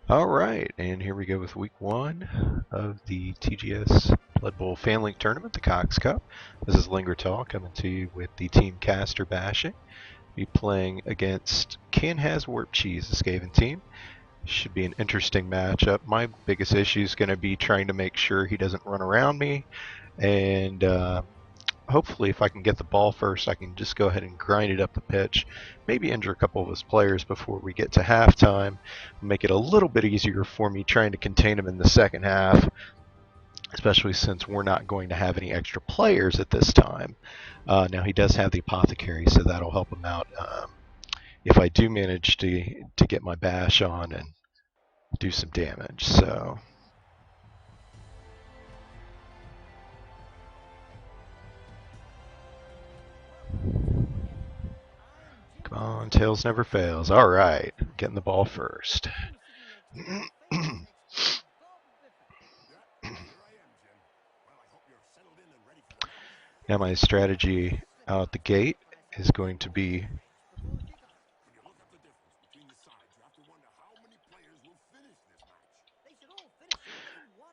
All right, and here we go with week one of the TGS Blood Bowl Fan League Tournament, the Cox Cup. This is Lingertal coming to you with the team Caster Bashing. Be playing against Haz Warpcheeze, the Skavin team. Should be an interesting matchup. My biggest issue is going to be trying to make sure he doesn't run around me, and hopefully if I can get the ball first, I can just go ahead and grind it up the pitch, maybe injure a couple of his players before we get to halftime, make it a little bit easier for me trying to contain him in the second half, especially since we're not going to have any extra players at this time. Now he does have the apothecary, so that'll help him out if I do manage to get my bash on and do some damage. So come on, tails never fails. All right, getting the ball first. Now my strategy out the gate is going to be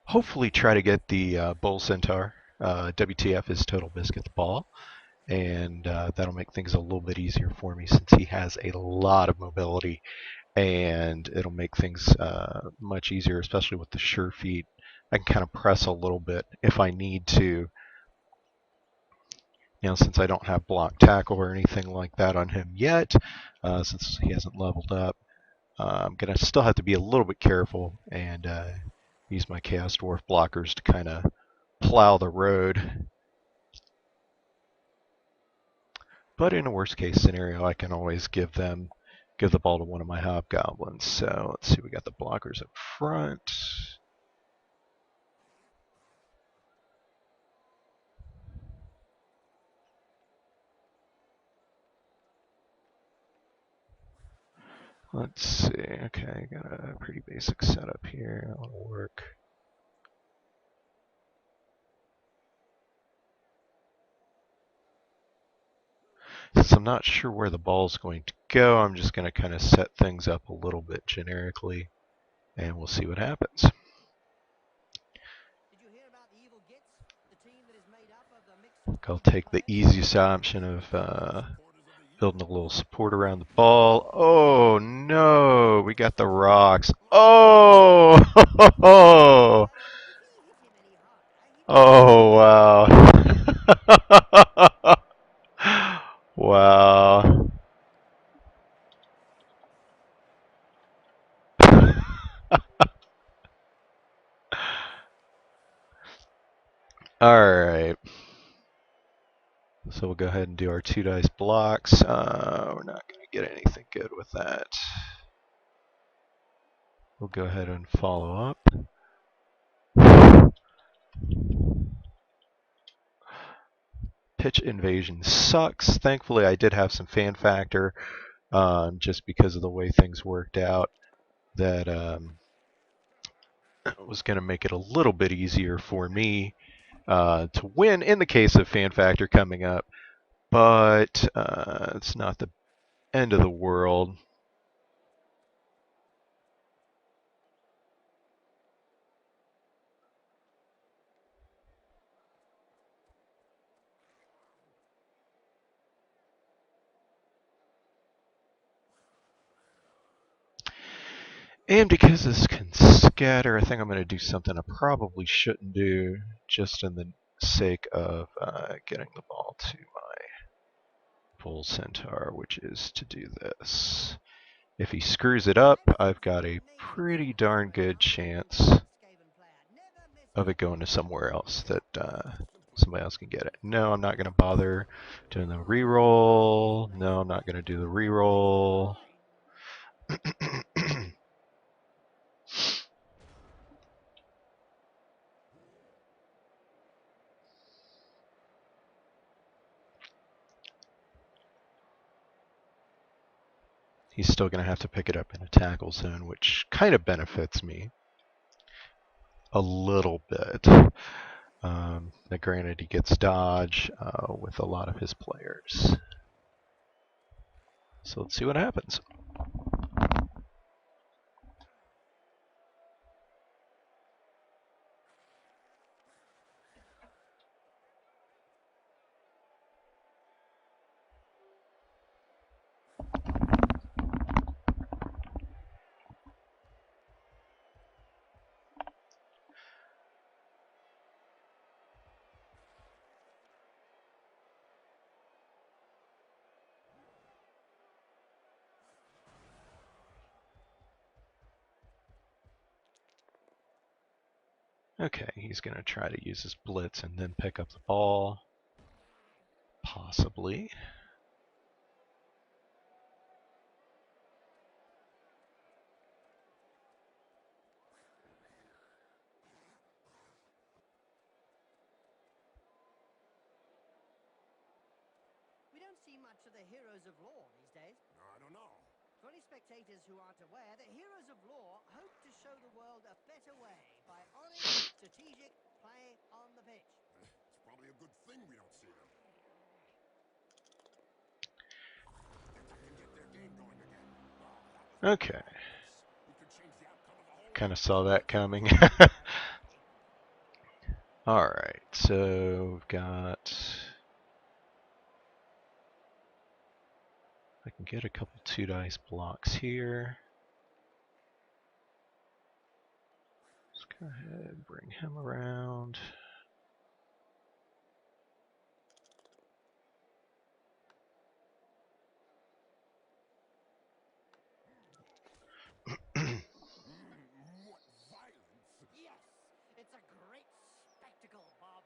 hopefully try to get the Bull Centaur. WTF is Total Biscuit the ball, and that'll make things a little bit easier for me since he has a lot of mobility, and it'll make things much easier, especially with the sure feet. I can kind of press a little bit if I need to. Now, since I don't have block tackle or anything like that on him yet, since he hasn't leveled up, I'm going to still have to be a little bit careful and use my Chaos Dwarf blockers to kind of plow the road. But in a worst case scenario, I can always give the ball to one of my hobgoblins. So let's see, we got the blockers up front. Let's see. Okay, got a pretty basic setup here. That'll work. Since I'm not sure where the ball's going to go, I'm just going to kind of set things up a little bit generically, and we'll see what happens. I'll take the easiest option of building a little support around the ball. Oh no, we got the rocks. Oh, oh wow. Wow. All right. So we'll go ahead and do our 2 dice blocks. We're not going to get anything good with that. We'll go ahead and follow up. Pitch invasion sucks. Thankfully, I did have some fan factor just because of the way things worked out that was going to make it a little bit easier for me to win in the case of fan factor coming up. But it's not the end of the world. And because this can scatter, I think I'm going to do something I probably shouldn't do just in the sake of getting the ball to my Bull Centaur, which is to do this. If he screws it up, I've got a pretty darn good chance of it going to somewhere else that somebody else can get it. No, I'm not going to bother doing the reroll. No, I'm not going to do the reroll. He's still going to have to pick it up in a tackle zone, which kind of benefits me a little bit. Now granted, he gets dodge with a lot of his players. So let's see what happens. Okay, he's going to try to use his blitz and then pick up the ball. Possibly. We don't see much of the heroes of law these days. No, I don't know. For any spectators who aren't aware, the heroes of law hope to show the world a better way by honest, strategic play on the pitch. It's probably a good thing we don't see them. If I can get their game going again. Okay. We could change the outcome of the whole Kind of saw that coming. Alright, so we've got... I can get a couple 2 dice blocks here. Let's go ahead and bring him around. What violence! Yes, it's a great spectacle, Bob.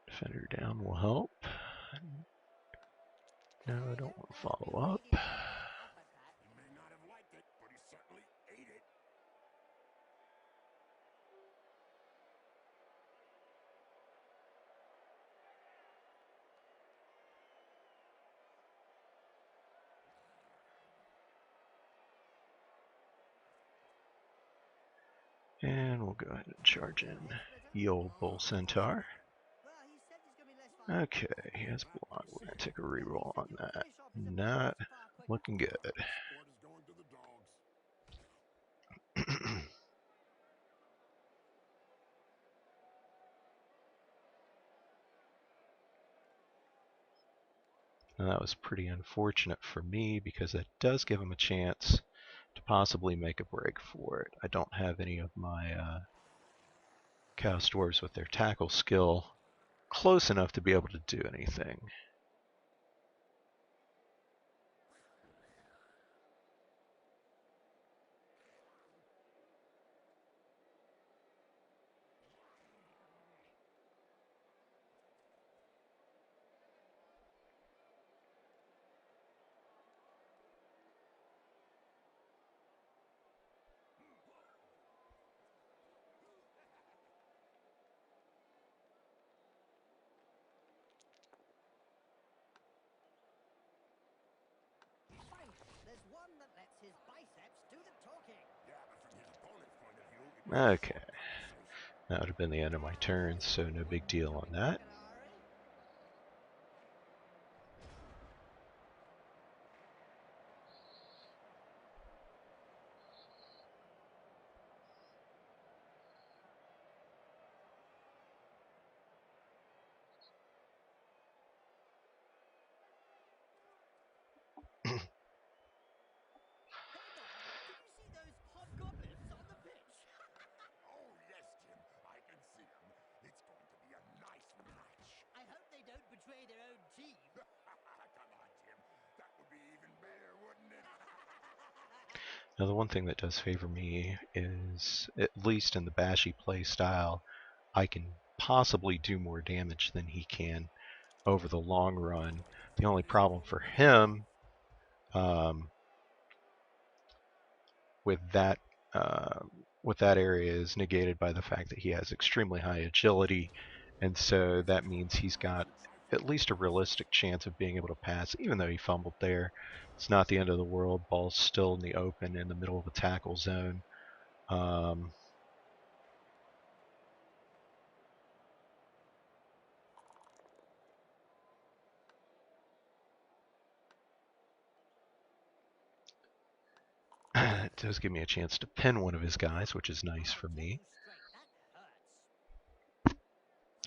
Defender down will help. No, I don't want to follow up. He may not have liked it, but he certainly ate it. And we'll go ahead and charge in the old Bull Centaur. Okay, he has block. We're going to take a reroll on that. Not looking good. Sport is going to the dogs. Now that was pretty unfortunate for me because that does give him a chance to possibly make a break for it. I don't have any of my Chaos Dwarves with their tackle skill close enough to be able to do anything. There's one that lets his biceps do the talking. Yeah, but from his opponent's point of view, it makes Okay, some conversation. that would have been the end of my turn, so no big deal on that. Hey Bob, did you see those hobgoblins on the pitch? Oh, yes, Jim. I can see him. It's going to be a nice match. I hope they don't betray their own team. Come on, Jim. That would be even better, wouldn't it? Now the one thing that does favor me is, at least in the bashy play style, I can possibly do more damage than he can over the long run. The only problem for him with that area is negated by the fact that he has extremely high agility, and so that means he's got at least a realistic chance of being able to pass, even though he fumbled there. It's not the end of the world. Ball's still in the open in the middle of a tackle zone. It does give me a chance to pin one of his guys, which is nice for me.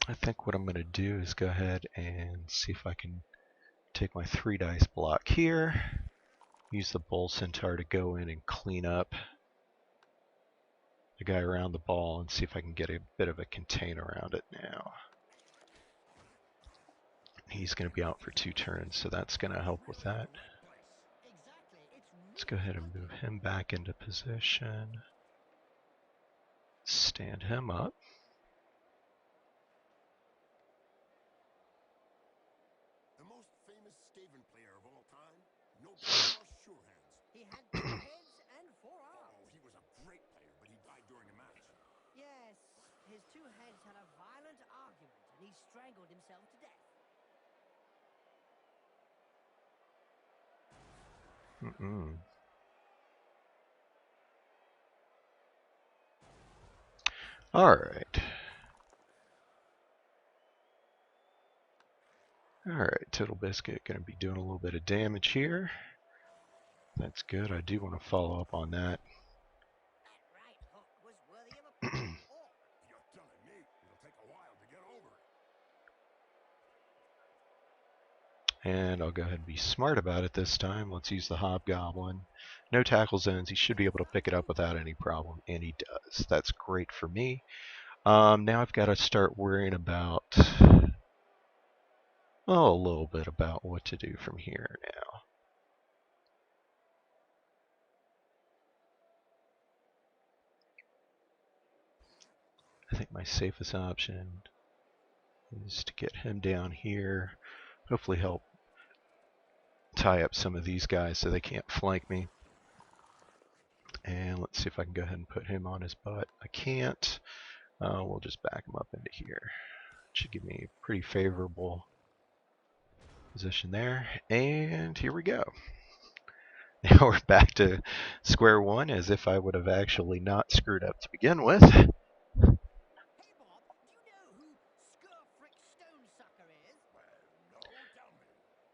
I think what I'm going to do is go ahead and see if I can take my 3 dice block here, use the Bull Centaur to go in and clean up the guy around the ball and see if I can get a bit of a contain around it now. He's going to be out for 2 turns, so that's going to help with that. Let's go ahead and move him back into position. Stand him up. The most famous Skavin player of all time, no doubt our sure hands. He had 2 heads and 4 arms. Oh, he was a great player, but he died during a match. Yes, his 2 heads had a violent argument and he strangled himself to death. Alright. Alright, Total Biscuit going to be doing a little bit of damage here. That's good. I do want to follow up on that. That right hook was worthy of a perfect orc. You're telling me it'll take a while to get over it. And I'll go ahead and be smart about it this time. Let's use the Hobgoblin. No tackle zones. He should be able to pick it up without any problem, and he does. That's great for me. Now I've got to start worrying about, a little bit about what to do from here now. I think my safest option is to get him down here, hopefully help tie up some of these guys so they can't flank me. And let's see if I can go ahead and put him on his butt. I can't. We'll just back him up into here. Should give me a pretty favorable position there. And here we go. Now we're back to square one, as if I would have actually not screwed up to begin with. Hey Bob, do you know who Skurfrick Stonesucker is? No, tell me.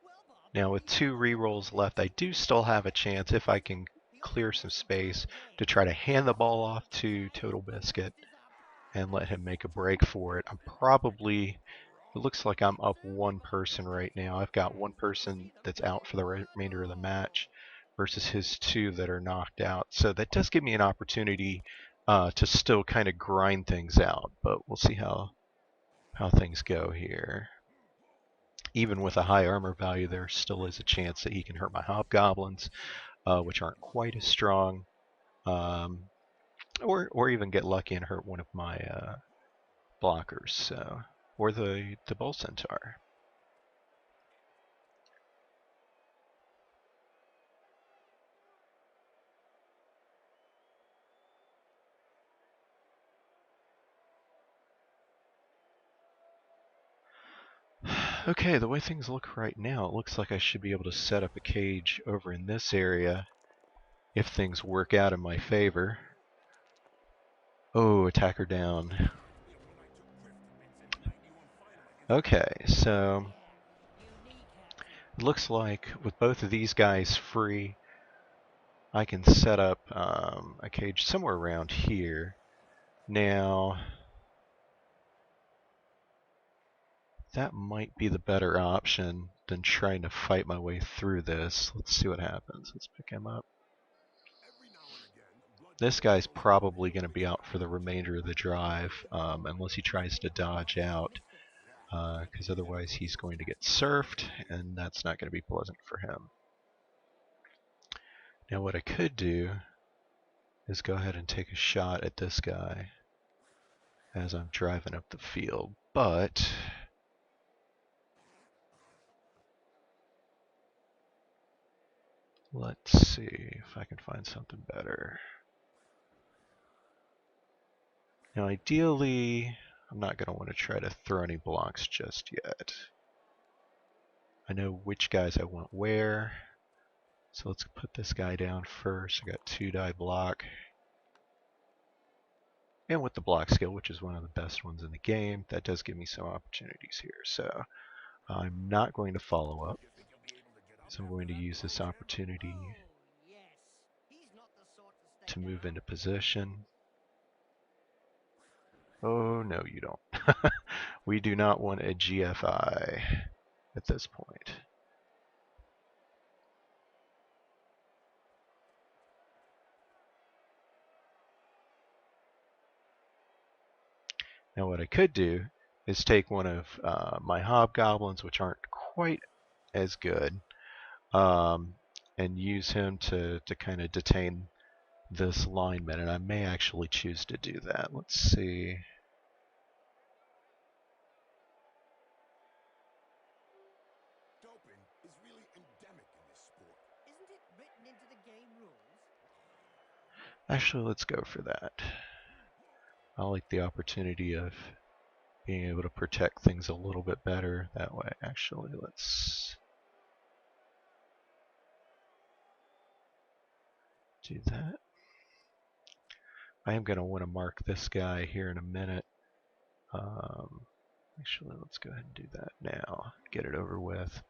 Well, Bob, Now with 2 rerolls left, I do still have a chance, if I can clear some space, to try to hand the ball off to Total Biscuit and let him make a break for it. I'm probably, it looks like I'm up 1 person right now. I've got 1 person that's out for the remainder of the match versus his 2 that are knocked out. So that does give me an opportunity to still kind of grind things out, but we'll see how things go here. Even with a high armor value, there still is a chance that he can hurt my Hobgoblins, which aren't quite as strong, or even get lucky and hurt one of my blockers, so, or the Bull Centaur. Okay, the way things look right now, it looks like I should be able to set up a cage over in this area if things work out in my favor. Oh, attacker down. Okay, so it looks like with both of these guys free, I can set up a cage somewhere around here. Now, that might be the better option than trying to fight my way through this. Let's see what happens. Let's pick him up. This guy's probably going to be out for the remainder of the drive, unless he tries to dodge out, because otherwise he's going to get surfed, and that's not going to be pleasant for him. Now what I could do is go ahead and take a shot at this guy as I'm driving up the field, but let's see if I can find something better. Now ideally, I'm not going to want to try to throw any blocks just yet. I know which guys I want where, so let's put this guy down first. I got 2 die block. And with the block skill, which is one of the best ones in the game, that does give me some opportunities here. So I'm not going to follow up, so I'm going to use this opportunity to move into position. Oh, no, you don't. We do not want a GFI at this point. Now what I could do is take one of my hobgoblins, which aren't quite as good, and use him to kind of detain this lineman, and I may actually choose to do that. Let's see. Doping is really endemic in this sport. Isn't it written into the game rules? Actually, let's go for that. I like the opportunity of being able to protect things a little bit better that way. Actually, let's do that. I am going to want to mark this guy here in a minute. Actually, let's go ahead and do that now. Get it over with.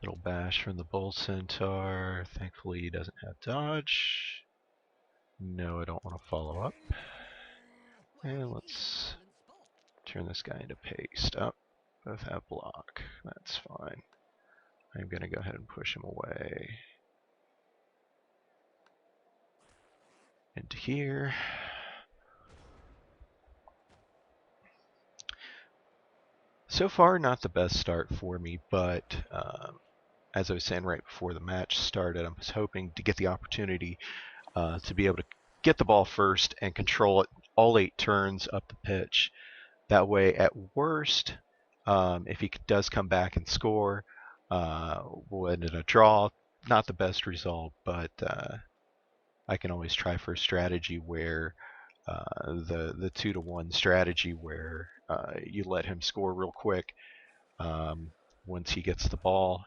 Little bash from the Bull Centaur. Thankfully, he doesn't have dodge. No, I don't want to follow up. Well, And it is a let's violent sport. turn this guy into paste. Up. Both have block. That's fine. I'm going to go ahead and push him away into here. So far, not the best start for me, but as I was saying right before the match started, I was hoping to get the opportunity to be able to get the ball first and control it all 8 turns up the pitch. That way, at worst, if he does come back and score, we'll end in a draw. Not the best result, but I can always try for a strategy where the 2-to-1 strategy where you let him score real quick once he gets the ball,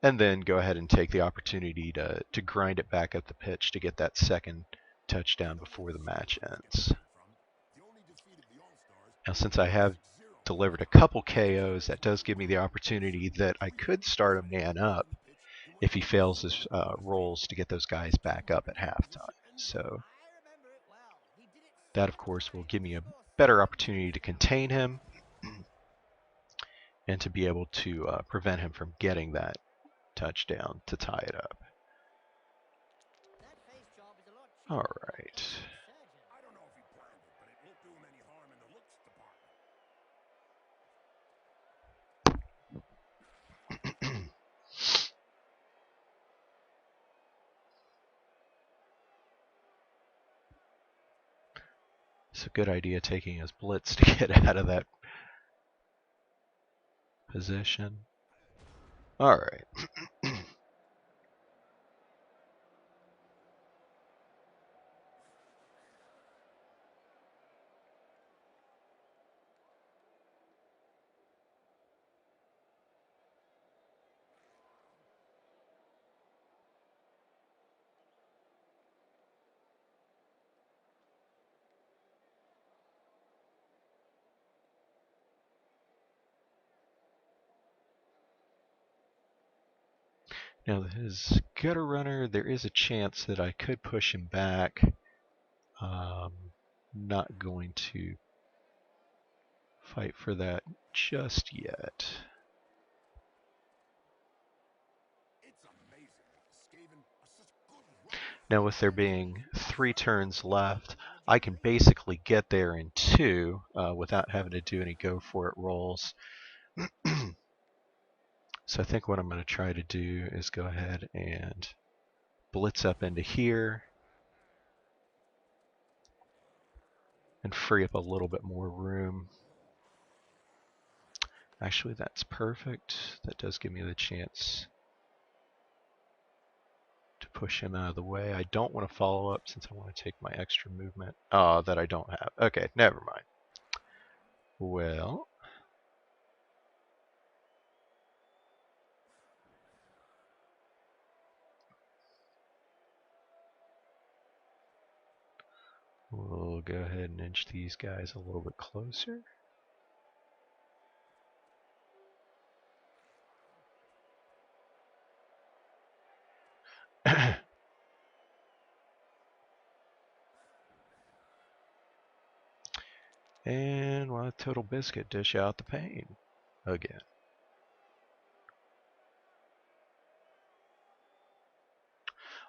and then go ahead and take the opportunity to grind it back up the pitch to get that second touchdown before the match ends. Now, since I have delivered a couple KOs, that does give me the opportunity that I could start a man up if he fails his rolls to get those guys back up at halftime. So I remember it well. He did it that, so of course, will quick give me a before better someone opportunity could to catch contain him and to be able to prevent him from getting that touchdown to tie it up. That face job is a lot cheaper All than a right. plastic surgeon. I don't know if he planned it, but it won't do him any harm in the looks department. It's a good idea taking his blitz to get out of that position. All right. Now his gutter runner, there is a chance that I could push him back. Not going to fight for that just yet. It's amazing that the Skavin are such good runners. Now with there being 3 turns left, I can basically get there in 2 without having to do any go for it rolls. So I think what I'm going to try to do is go ahead and blitz up into here and free up a little bit more room. Actually, that's perfect. That does give me the chance to push him out of the way. I don't want to follow up since I want to take my extra movement that I don't have. Okay, never mind. Well, we'll go ahead and inch these guys a little bit closer. And we'll Total Biscuit dish out the pain again.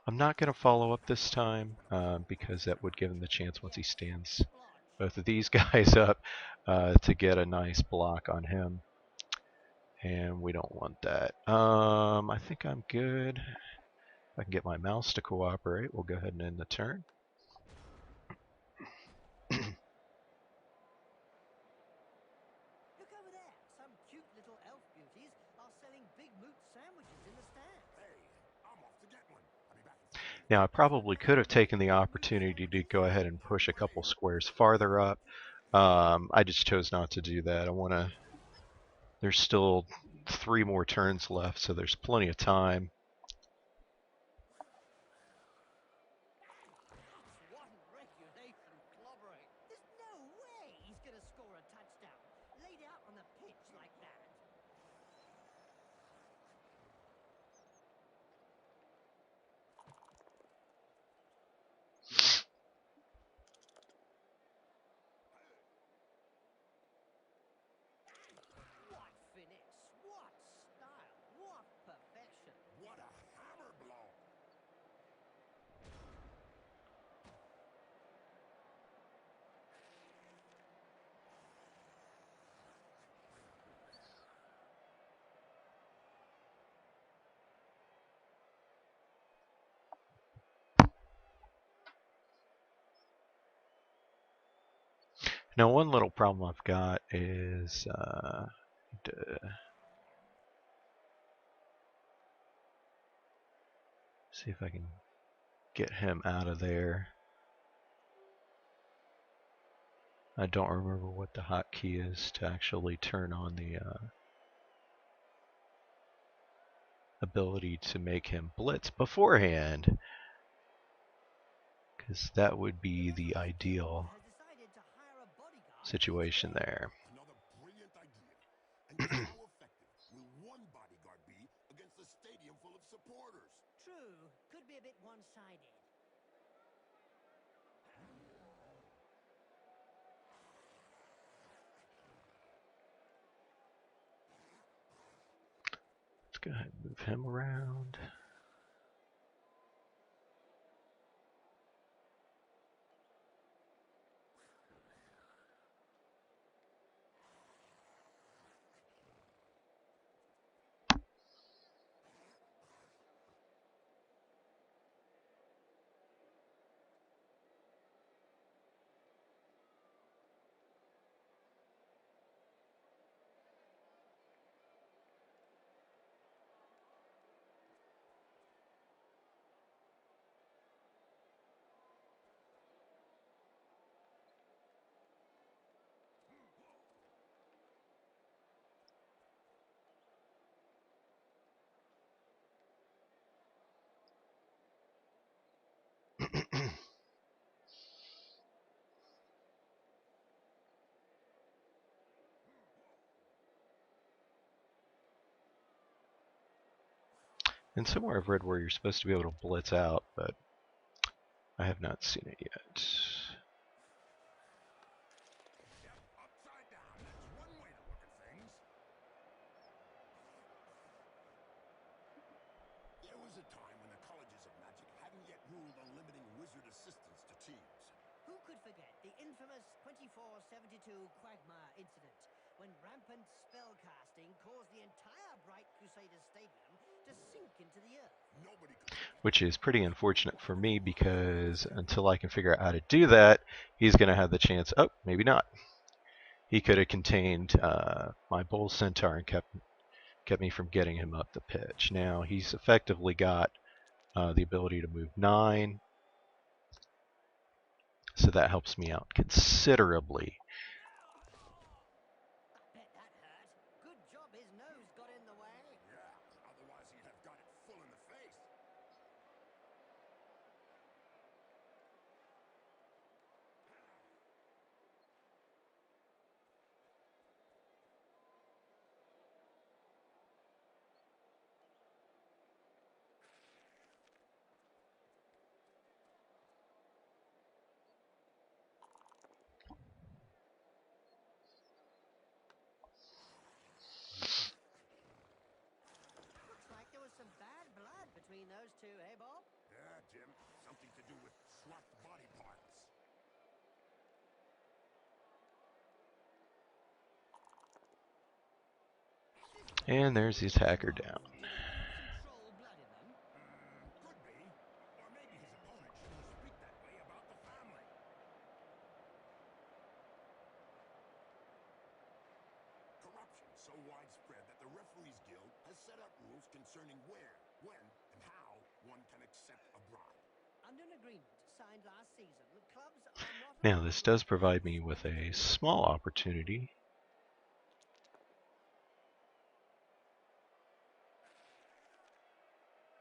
I'm not going to follow up this time because that would give him the chance once he stands both of these guys up to get a nice block on him. And we don't want that. I think I'm good. If I can get my mouse to cooperate, we'll go ahead and end the turn. Look over there. Some cute little elf beauties are selling big moot sandwiches in the stands. Hey, I'm off to get one. I'll be back in 10 minutes. Now, I probably could have taken the opportunity to go ahead and push a couple squares farther up. I just chose not to do that. I want to. There's still 3 more turns left, so there's plenty of time. That's one regulation clobbering. There's no way he's going to score a touchdown laid out on the pitch like that. What finesse, what style, what perfection. What a hammer blow! Now, one little problem I've got is see if I can get him out of there. I don't remember what the hotkey is to actually turn on the ability to make him blitz beforehand, because that would be the ideal Has decided to hire a bodyguard. situation there. Another brilliant idea. And just how effective will one bodyguard be against a stadium full of supporters? True, could be a bit one-sided. Let's go ahead and move him around. And somewhere I've read where you're supposed to be able to blitz out, but I have not seen it yet. Yep, upside down. That's one way to look at things. There was a time when the colleges of magic hadn't yet ruled on limiting wizard assistants to teams. Who could forget the infamous 2472 Quagmire incident, when rampant spellcasting caused the entire Bright Crusader Stadium to sink into the earth? Nobody could forget. Which is pretty unfortunate for me because until I can figure out how to do that, he's going to have the chance. Oh, maybe not. He could have contained my Bull Centaur and kept me from getting him up the pitch. Now he's effectively got the ability to move 9, so that helps me out considerably. I bet that hurt. Good job his nose got in the way. Yeah, otherwise he'd have got it full in the face. Looks like there was some bad blood between those two, eh, Bob? Yeah, Jim. Something to do with swapped body parts. And there's the attacker down. Did he have some troll blood in them? Could be. Or maybe his opponent shouldn't speak that way about the family. Corruption so widespread that the Referees Guild has set up rules concerning where, when, and how one can accept a bribe. Under an agreement signed last season, the clubs are not Now allowed this to does recruit provide me with a small opportunity.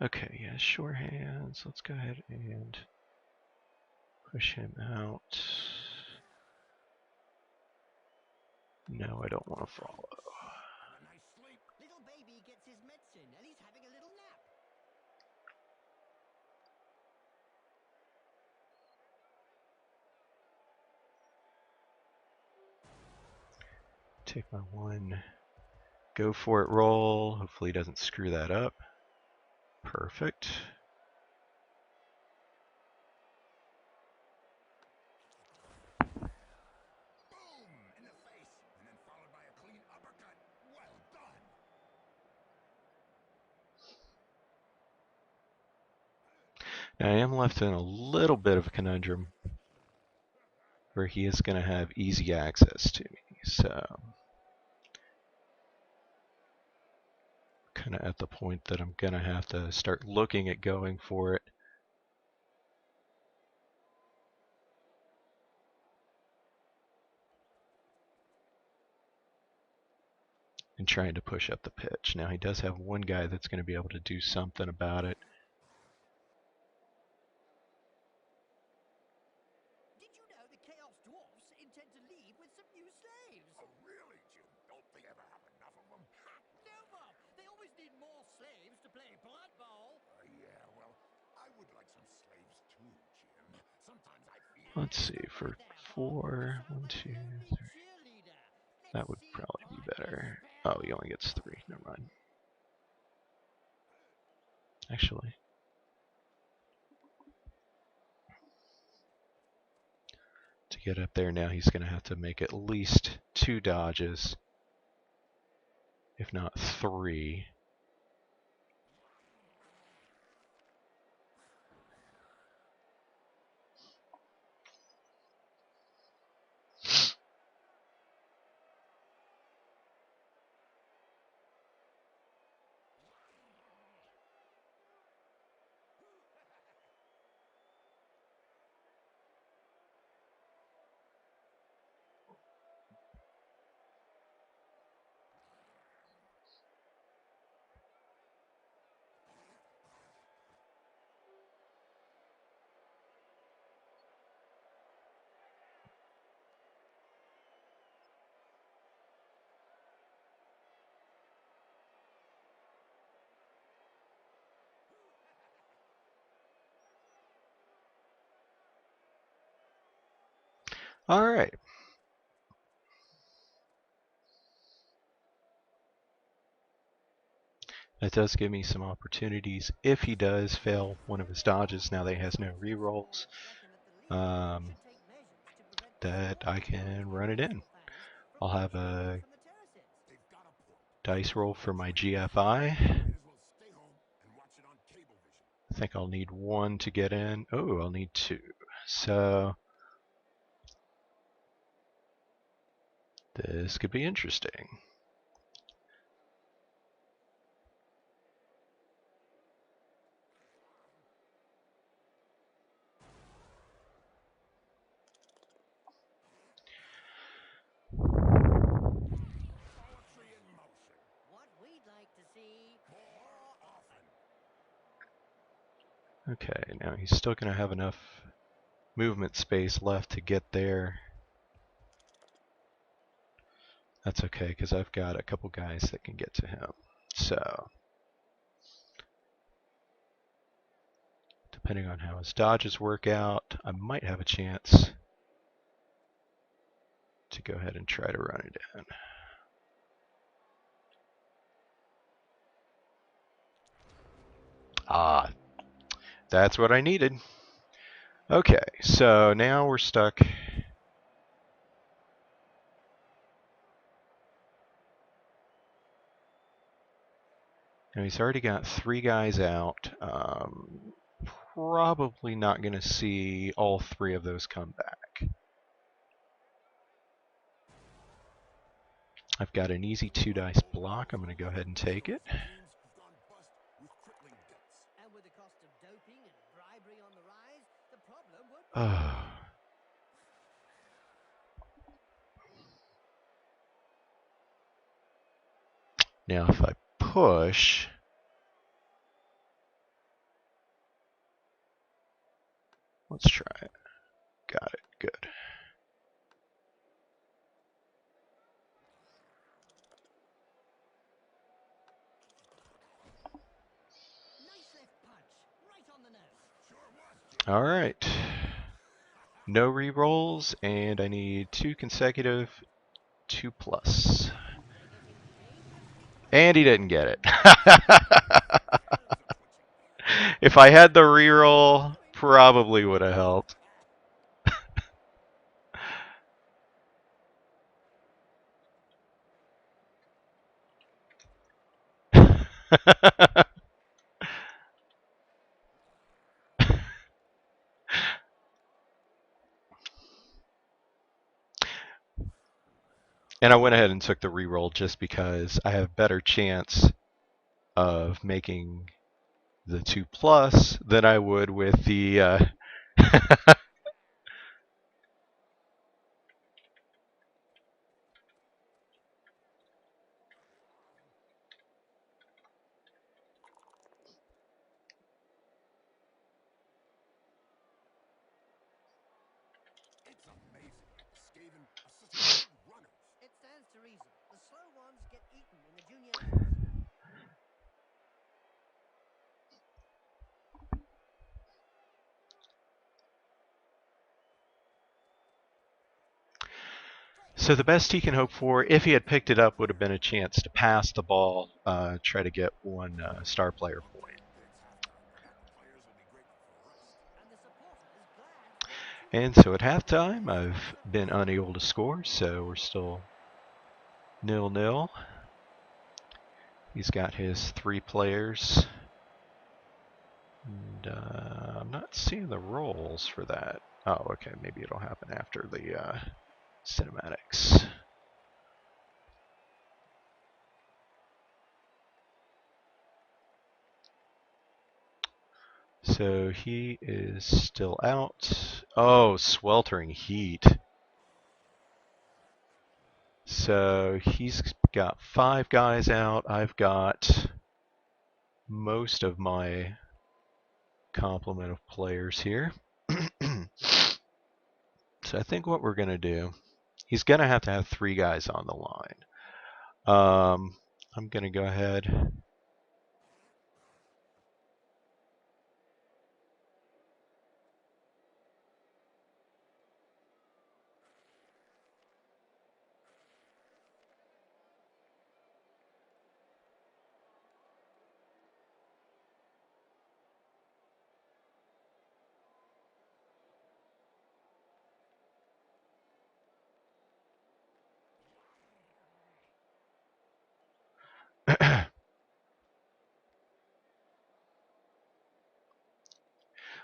Okay, yeah, sure hands. Let's go ahead and push him out. No, I don't want to follow. Have a nice sleep. Little baby gets his medicine and he's having a little nap. Take my one. Go for it roll. Hopefully he doesn't screw that up. Perfect. Boom! In the face. And then followed by a clean uppercut. Well done. Now I am left in a little bit of a conundrum where he is going to have easy access to me. So kind of at the point that I'm going to have to start looking at going for it. And trying to push up the pitch. Now he does have one guy that's going to be able to do something about it. Did you know the Chaos Dwarfs intend to leave with some new slaves? Oh, really, Jim? Don't they ever have enough of them? No, Bob. They always need more slaves to play Blood Bowl. Yeah, well, I would like some slaves too, Jim. Sometimes I feel... Let's see, Stop for right there, Bob. 4, You sound 1, like 2, a lonely 3. cheerleader. That Let's would see probably be Bark and better. Oh, he Spell. only gets 3. Never mind. Actually, to get up there now, he's going to have to make at least 2 dodges, if not 3. All right. That does give me some opportunities if he does fail one of his dodges. Now that he has no rerolls, that I can run it in. I'll have a They've got a point. dice roll for my GFI. May as well stay home and watch it on cable vision. I think I'll need 1 to get in. Oh, I'll need 2. So this could be interesting. Poetry in motion. What we'd like to see More often. Okay, now he's still going to have enough movement space left to get there. That's okay, because I've got a couple guys that can get to him. So, depending on how his dodges work out, I might have a chance to go ahead and try to run it in. Ah, That's what I needed. Okay, so now we're stuck. Now he's already got 3 guys out. Probably not going to see all 3 of those come back. I've got an easy 2 dice block. I'm going to go ahead and take it. Teams have gone bust with crippling debts. And with the cost of doping and bribery on the rise, the problem won't be Now if I push, let's try it. Got it, good. nice left punch, right on the nose. Sure was, Jim. All right. No re-rolls, and I need 2 consecutive 2+. Getting dangerously close. And he didn't get it. Nerves are twitching. If I had the re-roll, probably would have helped. And I went ahead and took the re-roll just because I have better chance of making the 2+ than I would with the It's amazing. Skavin are such good runners. It stands to reason. The slow ones get eaten in the junior leagues. So the best he can hope for, if he had picked it up, would have been a chance to pass the ball, try to get 1 star player point. It's halftime. Now the players will be grateful for a rest. And the supporters glad for the And so at halftime, I've been unable to score, so we're still 0-0. He's got his 3 players. And I'm not seeing the rolls for that. Oh, okay, maybe it'll happen after the cinematics. So he is still out. Oh, sweltering heat. So he's got 5 guys out. I've got most of my complement of players here. So I think what we're going to do, he's going to have 3 guys on the line. I'm going to go ahead.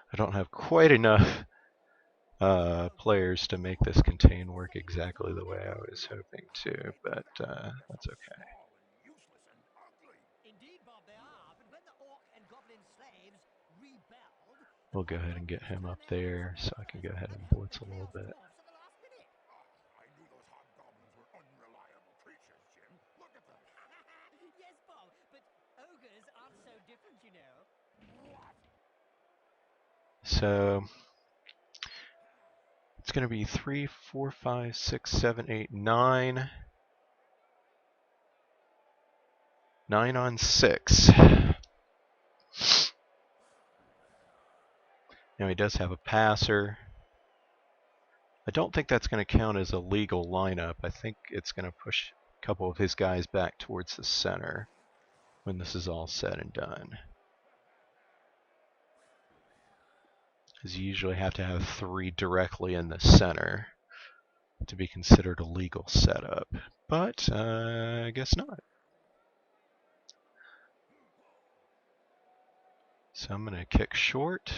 I don't have quite enough players to make this contain work exactly the way I was hoping to, but that's okay. Small and useless and ugly. Indeed, Bob, they are. But when the orc and goblin slaves rebelled, the We'll go ahead Cox and get him turned up their backs there on so I can everything go ahead and and helped blitz the a little Chaos bit. Dwarfs at the last minute. I knew those hobgoblins were unreliable creatures, Jim. Look at them. Yes, Bob, but ogres aren't so different, you know. What? So it's going to be 3, 4, 5, 6, 7, 8, 9. 9 on 6. Now he does have a passer. I don't think that's going to count as a legal lineup. I think it's going to push a couple of his guys back towards the center when this is all said and done. Because you usually have to have 3 directly in the center to be considered a legal setup. But I guess not. So I'm going to kick short.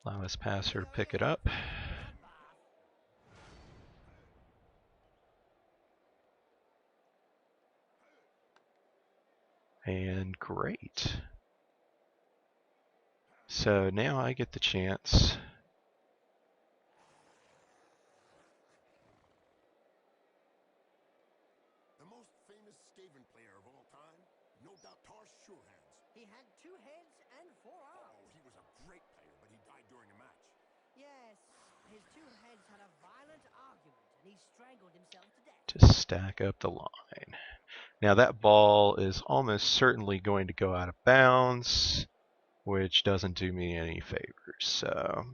Allow his passer to pick it up. And great. So now I get the chance. The most famous Skavin player of all time, no doubt Tar's sure hands. He had 2 heads and 4 arms. Oh, he was a great player, but he died during a match. Yes, his 2 heads had a violent argument, and he strangled himself to death. To stack up the line. Now that ball is almost certainly going to go out of bounds, which doesn't do me any favors. So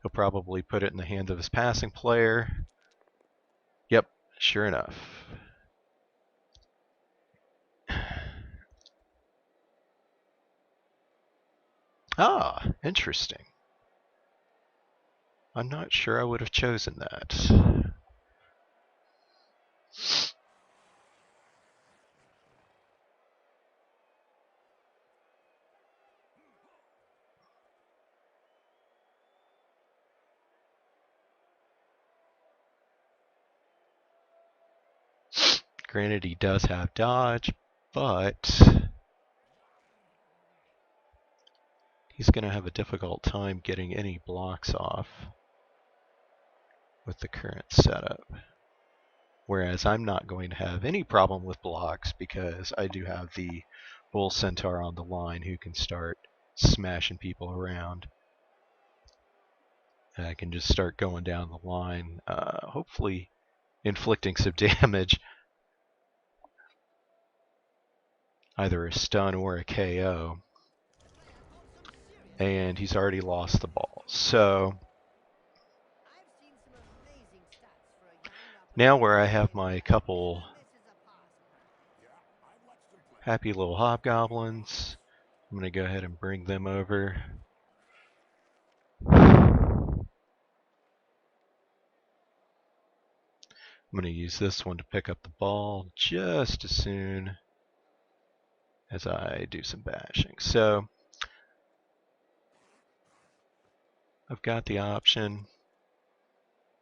he'll probably put it in the hands of his passing player. Yep, sure enough. Ah, interesting. I'm not sure I would have chosen that. Granted, he does have dodge, but he's going to have a difficult time getting any blocks off with the current setup. Whereas I'm not going to have any problem with blocks because I do have the Bull Centaur on the line who can start smashing people around. And I can just start going down the line, hopefully inflicting some damage, either a stun or a KO. And he's already lost the ball. So now where I have my couple happy little hobgoblins, I'm going to go ahead and bring them over. I'm going to use this one to pick up the ball just as soon as I do some bashing. So I've got the option.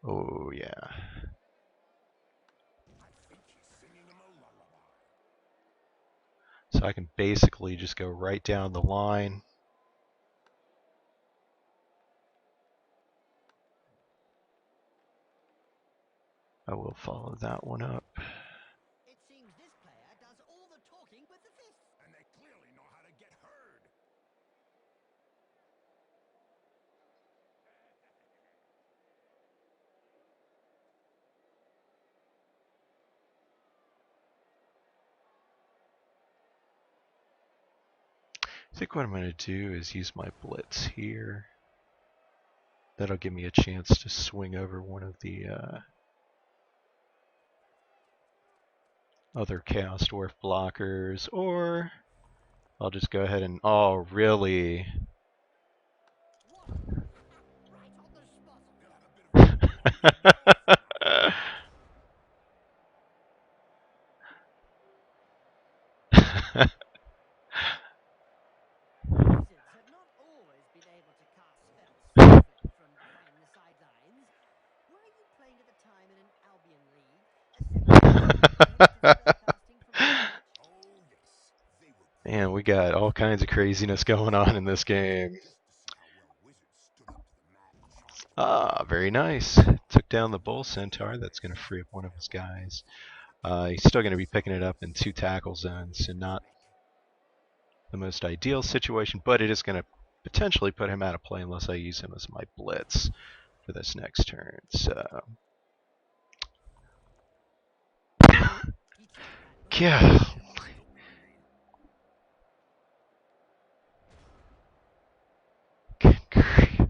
Oh yeah. So I can basically just go right down the line. I will follow that one up. It seems this player does all the talking with the fists. And they clearly know how to get heard. I think what I'm going to do is use my blitz here. That'll give me a chance to swing over one of the other Chaos Dwarf blockers, or I'll just go ahead and... Oh, really? Wizards have not always been able to cast spells safely from behind the sidelines. Were you playing at the time in an Albion league? A similar spellcasting from the edge? Oh, yes. They were Man, we got all kinds of craziness going on in this game. just to see how well Wizards stood up to the mad Charles. Ah, very nice. Took down the Bull Centaur. That's going to free up one of his guys. He's still going to be picking it up in 2 tackle zones, so not the most ideal situation, but it is going to potentially put him out of play unless I use him as my blitz for this next turn. So, yeah. Good grief.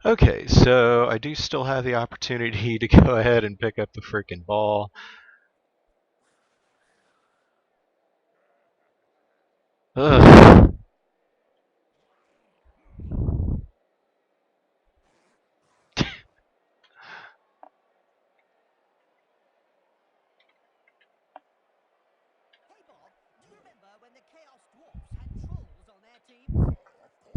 Okay, so I do still have the opportunity to go ahead and pick up the freaking ball. Ugh. Hey Bob, do you remember when the Chaos Dwarfs had trolls on their teams?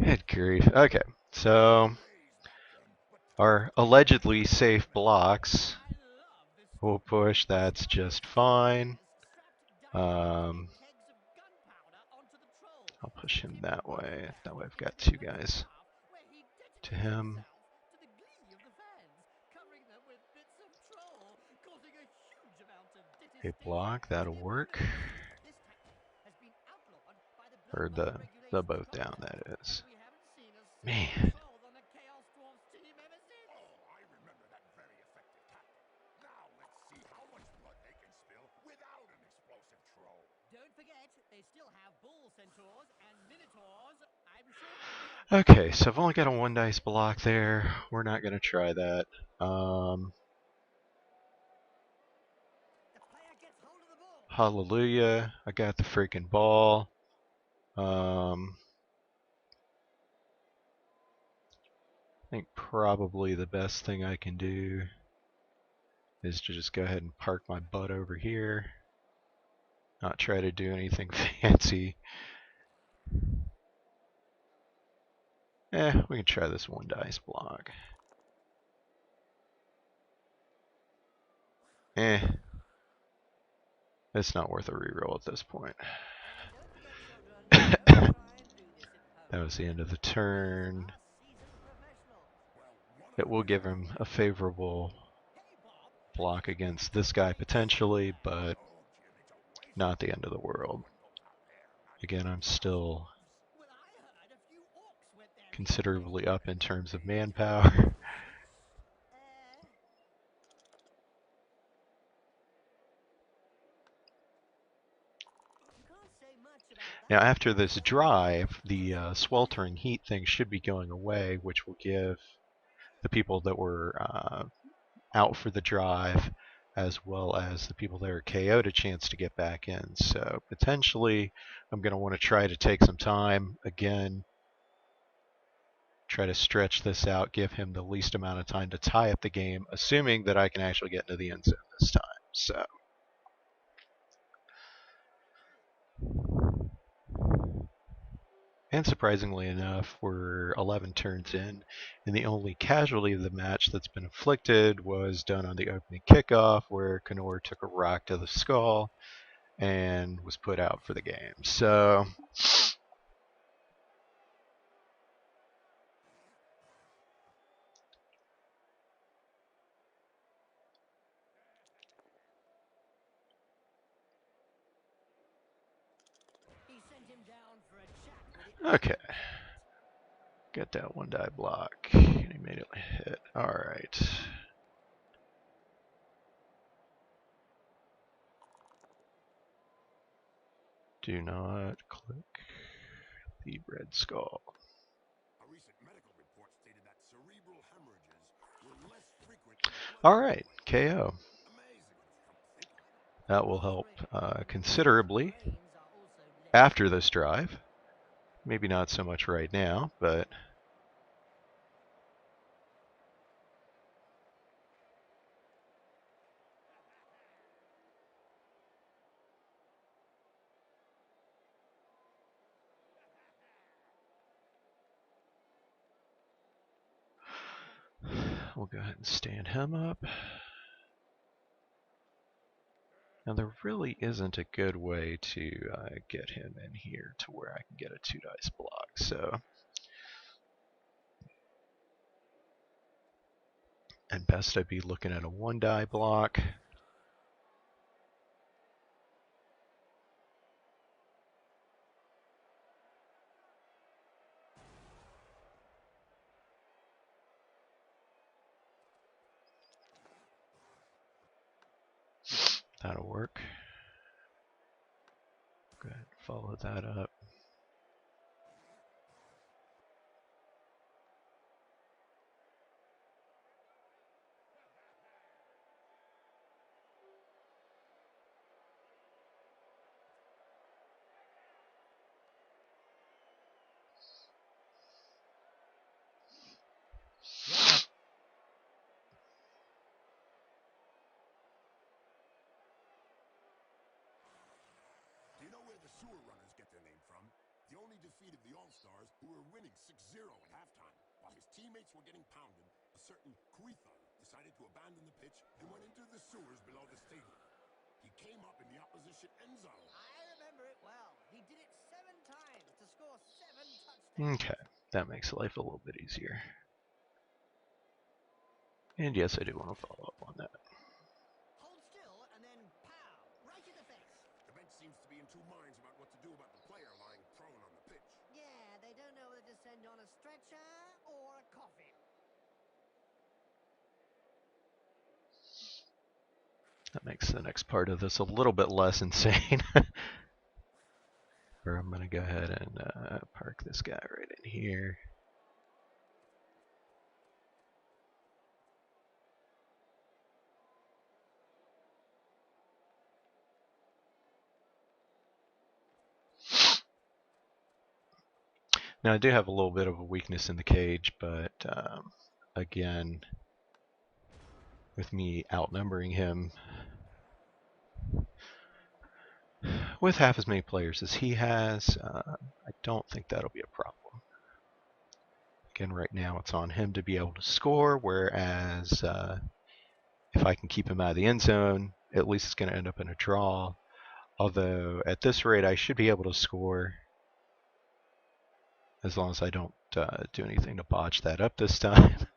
Good grief. Okay, so Days back then, but our allegedly safe blocks I love this will spot. push. That's Some of just those clever fine. players strapped Um, dynamite-tipped kegs of gunpowder onto the troll, I'll push him sending him that rolling way. That back way I've into got the two middle of the guys path, where he to detonated him. himself to the glee of the fans, covering them with bits of troll, causing a huge amount of A detestation block, to that'll the work. opponents. This tactic has been outlawed by the Blood Or Bowl the regulations both down, contest, that and is. we haven't seen a single Man. troll on a Chaos Dwarfs team ever since. oh, I remember that very effective tactic. Now let's see how much blood they can spill without an explosive troll. Don't forget, they still have bull centaurs and minotaurs. I'm sure they'll be a bit Okay, more so I've only got a lenient one than dice that. block there. We're not going to try that. The player gets hold of the ball. Hallelujah. I got the freaking ball. I think probably the best thing I can do is to just go ahead and park my butt over here. Not try to do anything fancy. We can try this one dice block. It's not worth a reroll at this point. And don't forget, children, don't try and do this at home. That was the end of the The players turn. are seasoned professionals. Well, one of It the will reasons give I him like a favorable Hey, Bob, have you block seen against anything this guy strange down potentially, there? but oh, Jim, it's a waste not of the end of time. the No world. one goes out there, not Again, even the I'm Chaos still Dwarfs. Well, I heard a few orcs went there recently. considerably up in It's terms of amazing. manpower. Uh, you can't say much about Now, that. after this So far, drive, it the hasn't been sweltering easy. heat thing should be going away, which will give the people that were out for the drive, as well as the people that are KO'd, a chance to get back in. So potentially, I'm going to want to try to take some time again, try to stretch this out, give him the least amount of time to tie up the game, assuming that I can actually get into the end zone this time. So. And surprisingly enough, we're 11 turns in, and the only casualty of the match that's been inflicted was done on the opening kickoff, where Kenor took a rock to the skull and was put out for the game. So, He sent him down for a chat with the okay, opponent. get that one die block. And he made it hit. All right. Do not click the red skull. A recent medical report stated that cerebral hemorrhages were less frequent in blood All bowl right, players. KO. Amazing when you come to think of it. That will Well help written. Some considerably brains are also less after this frequent. drive. Maybe not so much right now, but we'll go ahead and stand him up. Now there really isn't a good way to get him in here to where I can get a 2 dice block. So, at best I'd be looking at a 1 die block. That'll work. Go ahead and follow that up. sewer runners get their name from. The only defeated the All-Stars, who were winning 6-0 at halftime. While his teammates were getting pounded, a certain Quethon decided to abandon the pitch and went into the sewers below the stadium. He came up in the opposition end zone. I remember it well. He did it 7 times to score 7 touchdowns. Okay, that makes life a little bit easier. And yes, I do want to follow up on that. Hold still and then pow, right in the face. The bench seems to be in two minds about what to do about the player lying prone on the pitch. Yeah, they don't know whether to send on a stretcher or a coffin. That makes the next part of this a little bit less insane. Or I'm going to go ahead and park this guy right in here. Now I do have a little bit of a weakness in the cage, but again, with me outnumbering him with half as many players as he has, I don't think that'll be a problem. Again, right now it's on him to be able to score, whereas if I can keep him out of the end zone, at least it's going to end up in a draw. Although at this rate, I should be able to score as long as I don't do anything to botch that up this time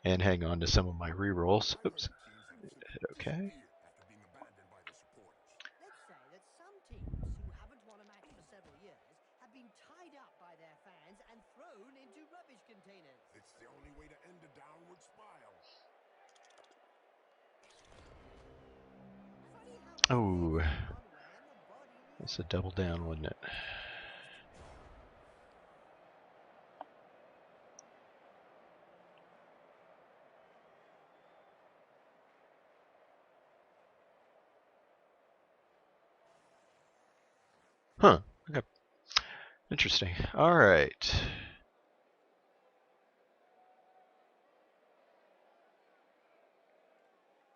and hang on to some of my rerolls. Oops. Hit OK. After being abandoned by the supporters. Let's say that some teams who haven't won a match for several years have been tied up by their fans and thrown into rubbish containers. It's the only way to end a downward spiral. Funny how Oh, one way and the body the that's a other. double down, wasn't it? Huh. Okay. Interesting. All right.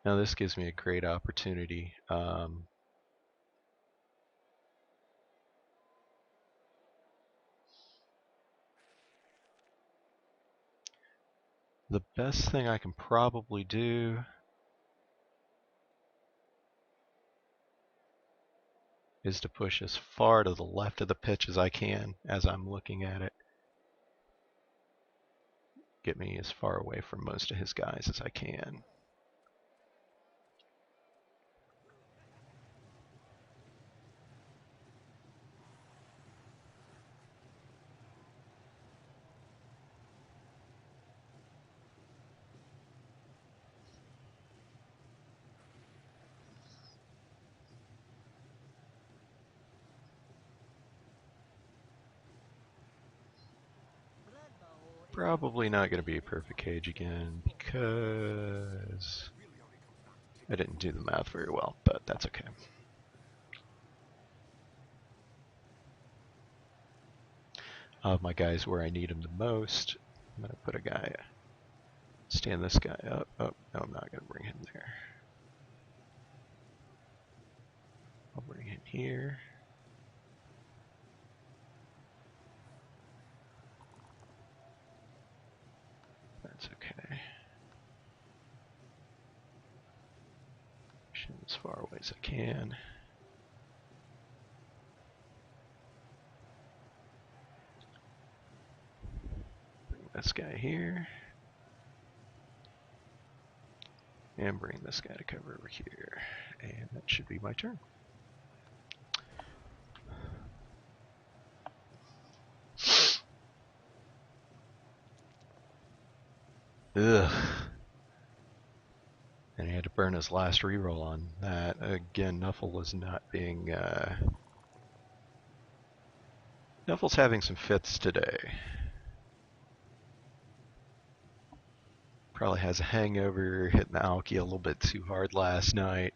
Now this gives me a great opportunity. The best thing I can probably do is to push as far to the left of the pitch as I can as I'm looking at it. Get me as far away from most of his guys as I can. Blood Bowl is Probably not going to be a perfect cage again because I didn't do the math very well, but that's okay. I'll have my guys where I need them the most. I'm going to put a guy, stand this guy up. Oh, no, I'm not going to bring him there. I'll bring him here. That's okay. Push him as far away as I can. Bring this guy here. And bring this guy to cover over here. And that should be my turn. Ugh. And he had to burn his last reroll on that. Again, Nuffle is not being... Nuffle's having some fits today. Probably has a hangover, hitting the alky a little bit too hard last night.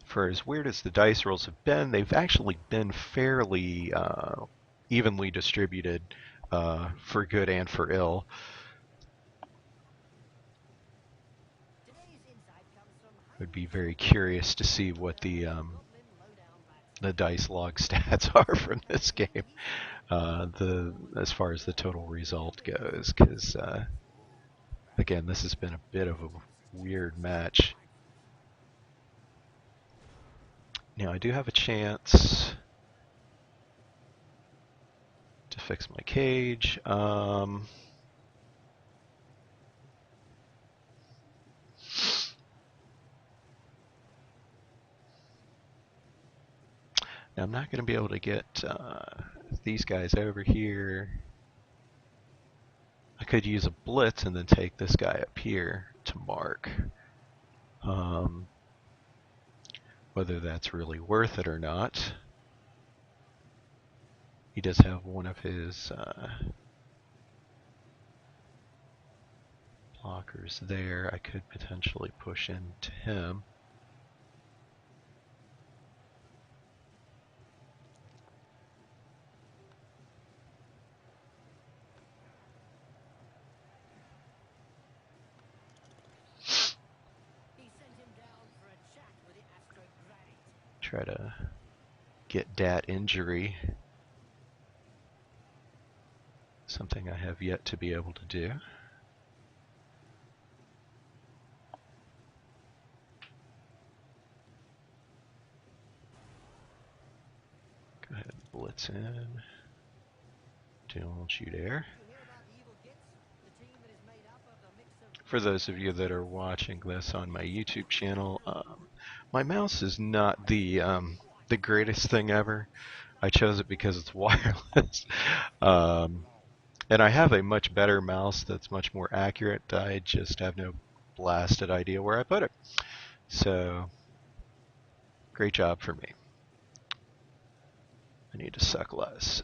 For as weird as the dice rolls have been, they've actually been fairly evenly distributed for good and for ill. Today's Would be very curious to see what the dice log stats are from this game, as far as the total result goes, because again, this has been a bit of a weird match. Now I do have a chance to fix my cage. Now I'm not going to be able to get these guys over here. I could use a blitz and then take this guy up here to mark. Whether that's really worth it or not. He does have one of his blockers there. I could potentially push into him. Try to get dat injury. Something I have yet to be able to do. Go ahead and blitz in. Don't you dare. For those of you that are watching this on my YouTube channel, my mouse is not the greatest thing ever. I chose it because it's wireless. And I have a much better mouse that's much more accurate. I just have no blasted idea where I put it. So, great job for me. I need to suck less.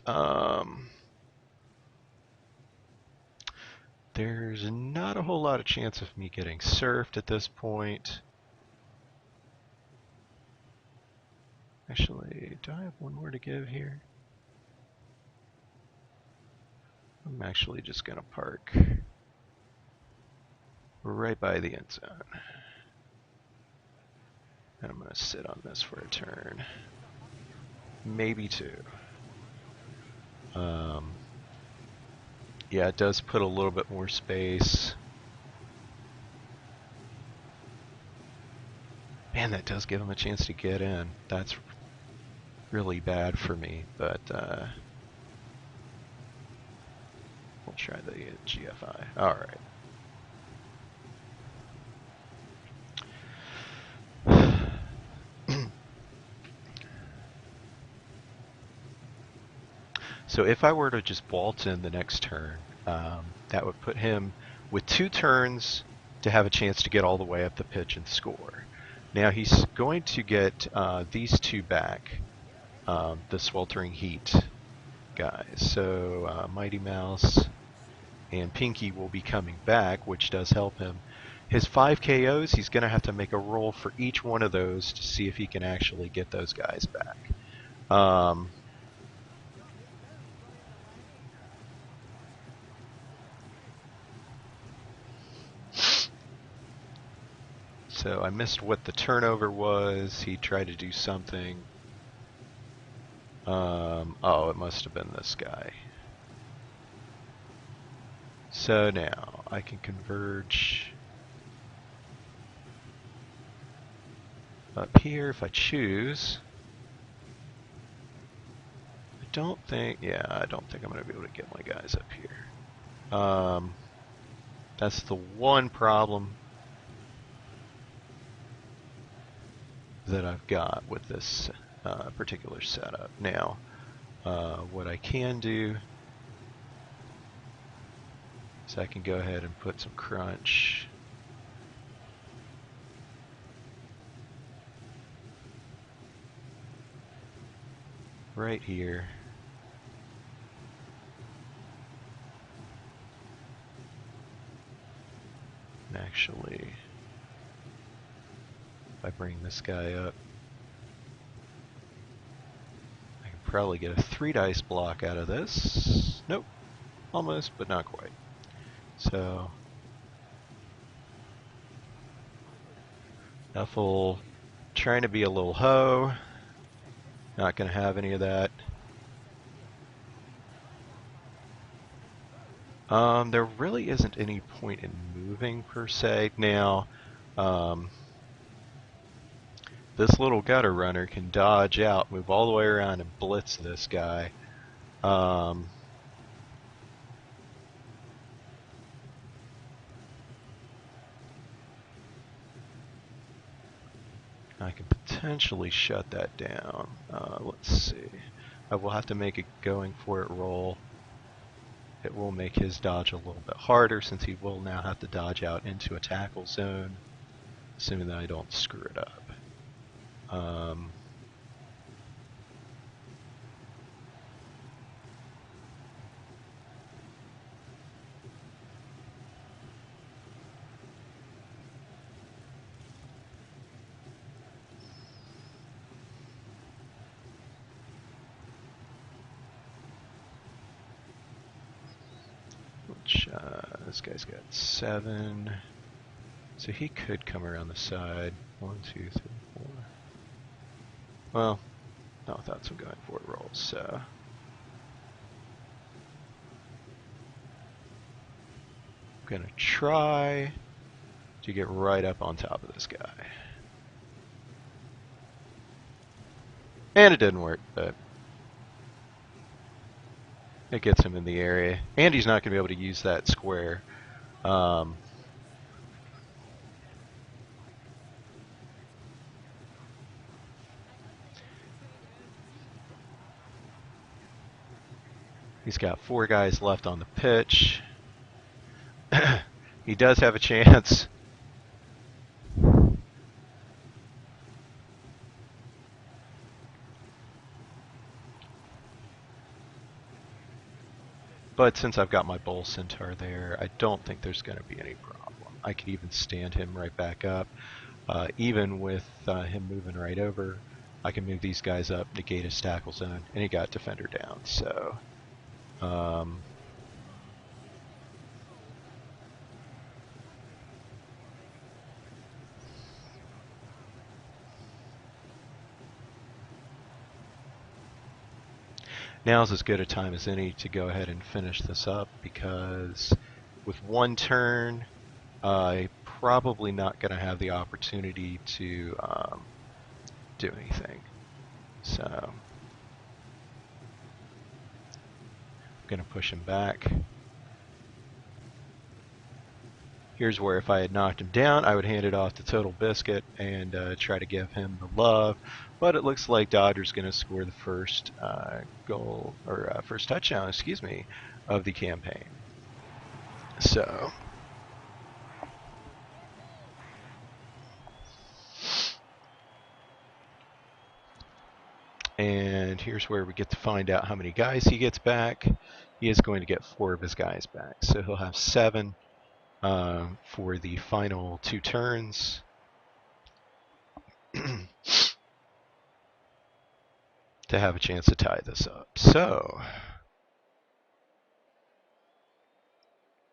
There's not a whole lot of chance of me getting surfed at this point. Actually, do I have one more to give here? I'm actually just going to park right by the end zone. And I'm going to sit on this for a turn. Maybe two. Yeah, it does put a little bit more space. Man, that does give him a chance to get in. That's really bad for me, but we'll try the GFI. All right. So if I were to just waltz in the next turn, that would put him with 2 turns to have a chance to get all the way up the pitch and score. Now he's going to get these 2 back, the Sweltering Heat guys. So Mighty Mouse and Pinky will be coming back, which does help him. His 5 KOs, he's going to have to make a roll for each one of those to see if he can actually get those guys back. So I missed what the turnover was. He tried to do something. Oh, it must have been this guy. So now I can converge up here if I choose. I don't think I'm going to be able to get my guys up here. That's the one problem that I've got with this particular setup. Now, what I can do is I can go ahead and put some crunch right here. And actually, if I bring this guy up, I can probably get a 3 dice block out of this. Nope, almost, but not quite. So Nuffle trying to be a little hoe. Not going to have any of that. There really isn't any point in moving per se. Now, this little gutter runner can dodge out, move all the way around, and blitz this guy. I can potentially shut that down. Let's see. I will have to make a going for it roll. It will make his dodge a little bit harder since he will now have to dodge out into a tackle zone, assuming that I don't screw it up. Which, this guy's got 7. So he could come around the side. 1, 2, 3, 4. Well, not without some going for it rolls, so. I'm gonna try to get right up on top of this guy. And it didn't work, but it gets him in the area. And he's not going to be able to use that square. He's got 4 guys left on the pitch. He does have a chance. But since I've got my Bull Centaur there, I don't think there's going to be any problem. I could even stand him right back up. Even with him moving right over, I can move these guys up, negate his tackle zone, and he got defender down. So, now's as good a time as any to go ahead and finish this up, because with 1 turn, I'm probably not going to have the opportunity to do anything. So I'm going to push him back. Here's where if I had knocked him down, I would hand it off to Total Biscuit and try to give him the love. But it looks like Dodger's going to score the first goal, or first touchdown, excuse me, of the campaign. So, and here's where we get to find out how many guys he gets back. He is going to get 4 of his guys back, so he'll have 7 for the final 2 turns. To have a chance to tie this up. So,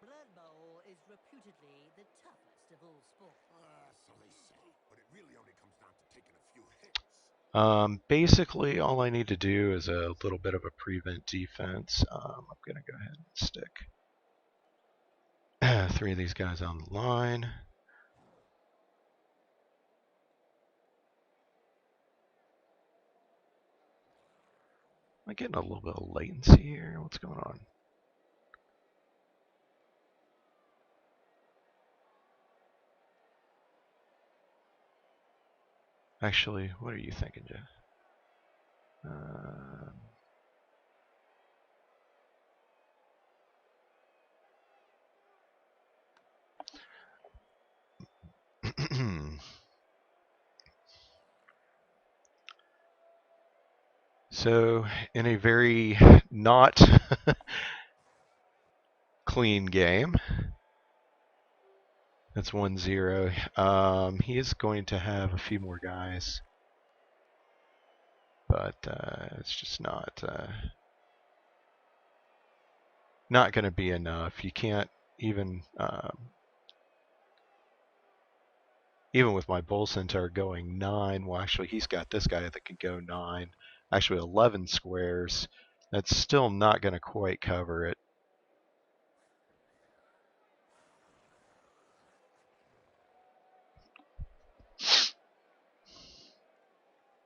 Blood Bowl is reputedly the toughest of all sports. So they say, but it really only comes down to taking a few hits. basically all I need to do is a little bit of a prevent defense. I'm going to go ahead and stick 3 of these guys on the line. Am I getting a little bit of latency here? What's going on? Actually, what are you thinking, Jeff? So, in a very not clean game, that's 1-0. He is going to have a few more guys, but it's just not going to be enough. You can't even even with my Bull Centaur going 9, well, actually, he's got this guy that can go 9, actually 11 squares. That's still not going to quite cover it.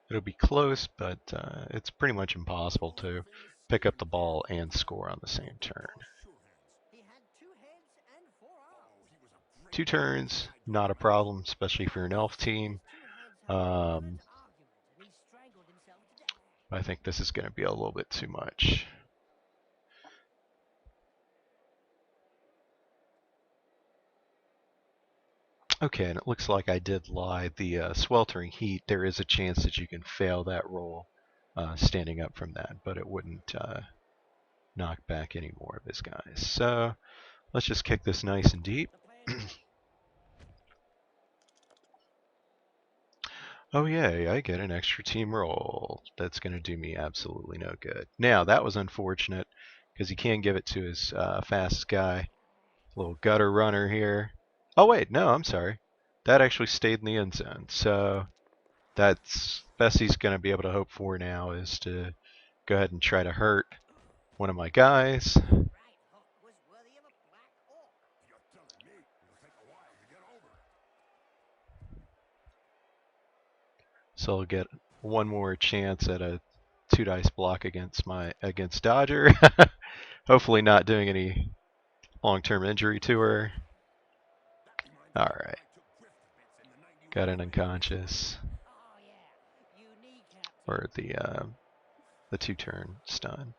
It'll be close, but it's pretty much impossible to pick up the ball and score on the same turn. He had 2 heads and 4 arms. 2 turns, not a problem, especially if you're an elf team. I think this is going to be a little bit too much. Okay, and it looks like I did lie. The sweltering heat, there is a chance that you can fail that roll standing up from that, but it wouldn't knock back any more of his guys. So let's just kick this nice and deep. Oh yay, I get an extra team roll. That's going to do me absolutely no good. Now, that was unfortunate, because he can give it to his fastest guy. Little gutter runner here. Oh wait, no, I'm sorry. That actually stayed in the end zone. So that's best he's going to be able to hope for now is to go ahead and try to hurt one of my guys. So I'll get one more chance at a 2-dice block against Dodger. Hopefully not doing any long-term injury to her. Alright. Got an unconscious. Or the 2-turn stun.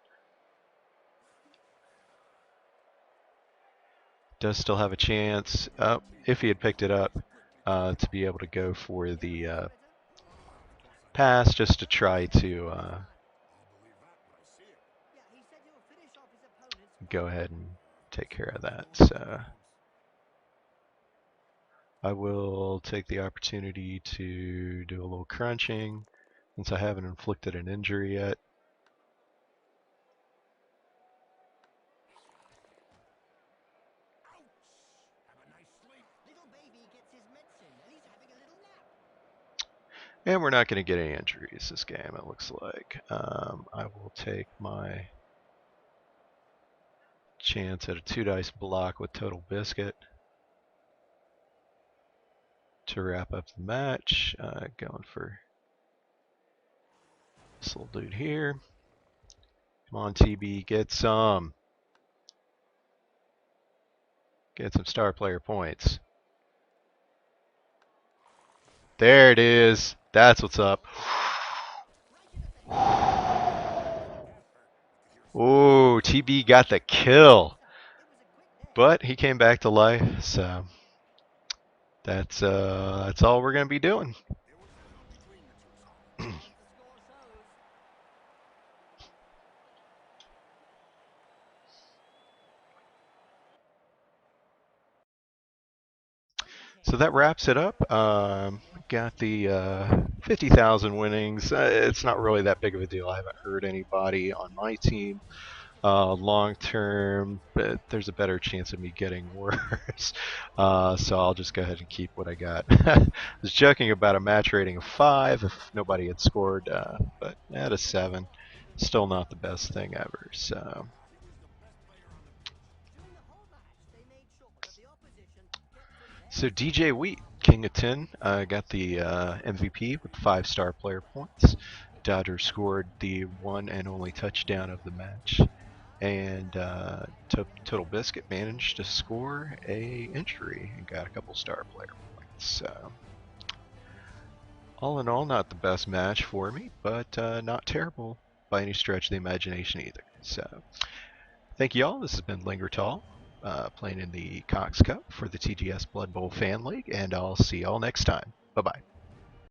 Does still have a chance, if he had picked it up, to be able to go for the pass, just to try to go ahead and take care of that. So I will take the opportunity to do a little crunching, since I haven't inflicted an injury yet. And we're not going to get any injuries this game, it looks like. I will take my chance at a 2-dice block with Total Biscuit to wrap up the match. Going for this little dude here. Come on, TB, get some. Get some star player points. There it is. That's what's up. Oh, TB got the kill. But he came back to life, so that's all we're going to be doing. So that wraps it up. Got the 50,000 winnings. It's not really that big of a deal. I haven't hurt anybody on my team. Long term, but there's a better chance of me getting worse. So I'll just go ahead and keep what I got. I was joking about a match rating of 5 if nobody had scored, but at a 7, still not the best thing ever. So DJ Wheat, King of 10, got the MVP with 5-star player points. Dodger scored the one and only touchdown of the match. And Total Biscuit managed to score a injury and got a couple star player points. So all in all, not the best match for me, but not terrible by any stretch of the imagination either. So thank you all. This has been Linger Tall, playing in the Cox Cup for the TGS Blood Bowl Fan League, and I'll see y'all next time. Bye-bye.